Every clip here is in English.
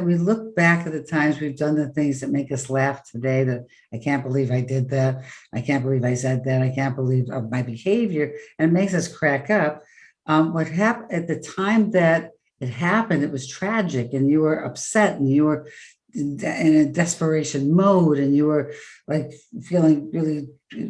we look back at the times we've done the things that make us laugh today, that I can't believe I did that. I can't believe I said that. I can't believe of my behavior. And it makes us crack up. What happened at the time that it happened, it was tragic and you were upset and you were in a desperation mode and you were like feeling really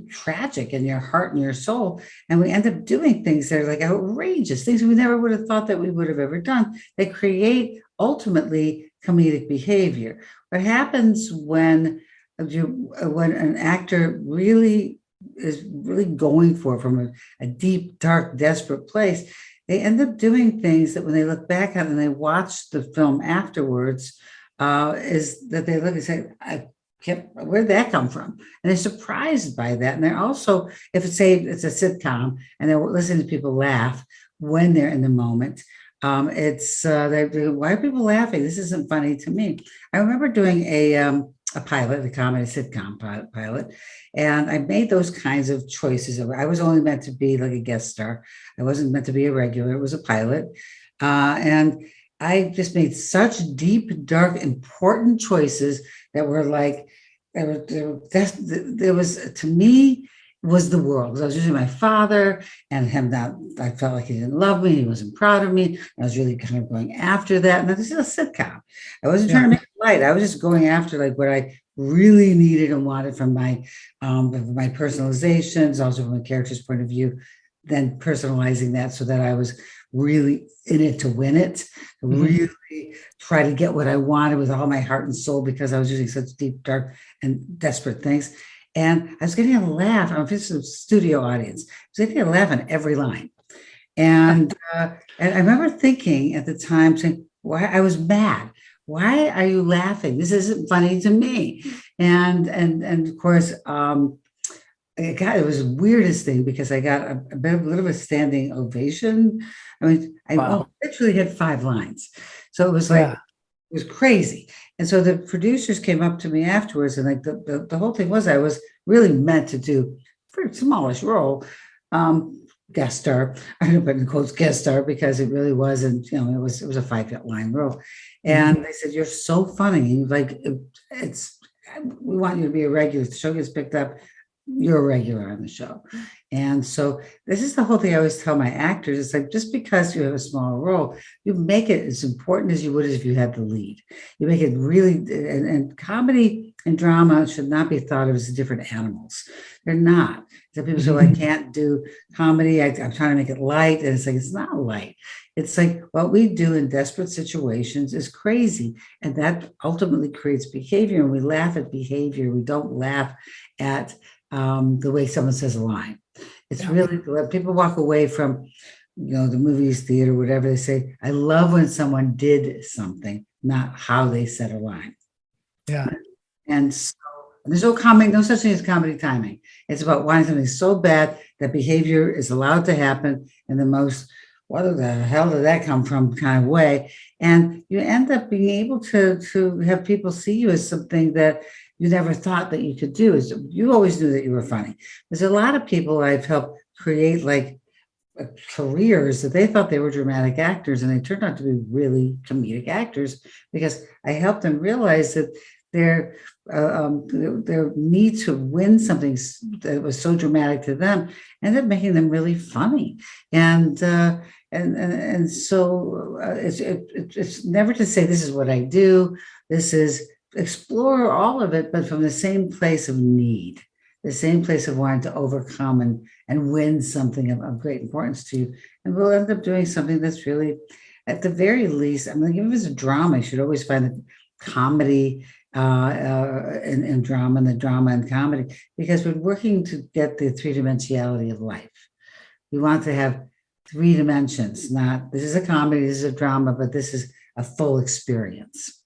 tragic in your heart and your soul. And we end up doing things that are like outrageous, things we never would have thought that we would have ever done. They create ultimately comedic behavior. What happens when an actor really is really going for it from a deep, dark, desperate place, they end up doing things that when they look back on it and they watch the film afterwards, is that they look and say, I can't, where'd that come from? And they're surprised by that. And they're also, if it's say it's a sitcom and they're listening to people laugh when they're in the moment, they're, why are people laughing? This isn't funny to me. I remember doing a pilot, a comedy sitcom pilot, and I made those kinds of choices. I was only meant to be like a guest star. I wasn't meant to be a regular. It was a pilot, and I just made such deep, dark, important choices that were like there was to me was the world. 'Cause I was using my father and him not. I felt like he didn't love me. He wasn't proud of me. I was really kind of going after that. And this is a sitcom. I wasn't trying Yeah. to make it light. I was just going after like what I really needed and wanted from my personalizations, also from a character's point of view. Then personalizing that so that I was really in it to win it, Mhm. really try to get what I wanted with all my heart and soul because I was using such deep, dark, and desperate things. And I was getting a laugh. I'm just a studio audience. I was getting a laugh on every line. And I remember thinking at the time, saying, why I was mad. Why are you laughing? This isn't funny to me. And of course, it was the weirdest thing because I got a bit of a little bit of a standing ovation. I mean, Wow. literally had 5 lines. So it was like, Yeah. it was crazy. And so the producers came up to me afterwards, and like the whole thing was I was really meant to do for a smallish role, um, guest star. I don't put in quotes guest star because it really wasn't, it was a 5 line role. Mhm. And they said, you're so funny. Like it's we want you to be a regular. If the show gets picked up, you're a regular on the show. And so this is the whole thing I always tell my actors. It's like just because you have a small role, you make it as important as you would if you had the lead. You make it really, and comedy and drama should not be thought of as different animals. They're not. So people say, well, I Mhm. can't do comedy. I'm trying to make it light. And it's like, it's not light. It's like what we do in desperate situations is crazy. And that ultimately creates behavior. And we laugh at behavior. We don't laugh at the way someone says a line. It's Yeah. really when people walk away from, the movies, theater, whatever they say. I love when someone did something, not how they said a line. Yeah. And so there's no comedy, no such thing as comedy timing. It's about wanting something so bad that behavior is allowed to happen in the most, what the hell did that come from kind of way. And you end up being able to have people see you as something that you never thought that you could do. Is you always knew that you were funny. There's a lot of people I've helped create like careers that they thought they were dramatic actors and they turned out to be really comedic actors because I helped them realize that their their need to win something that was so dramatic to them ended up making them really funny. And so it's never to say this is what I do. This is explore all of it, but from the same place of need, the same place of wanting to overcome and win something of great importance to you. And we'll end up doing something that's really, at the very least, I mean, if it's a drama, you should always find the comedy in drama and the drama and comedy, because we're working to get the three dimensionality of life. We want to have 3 dimensions, not this is a comedy, this is a drama, but this is a full experience.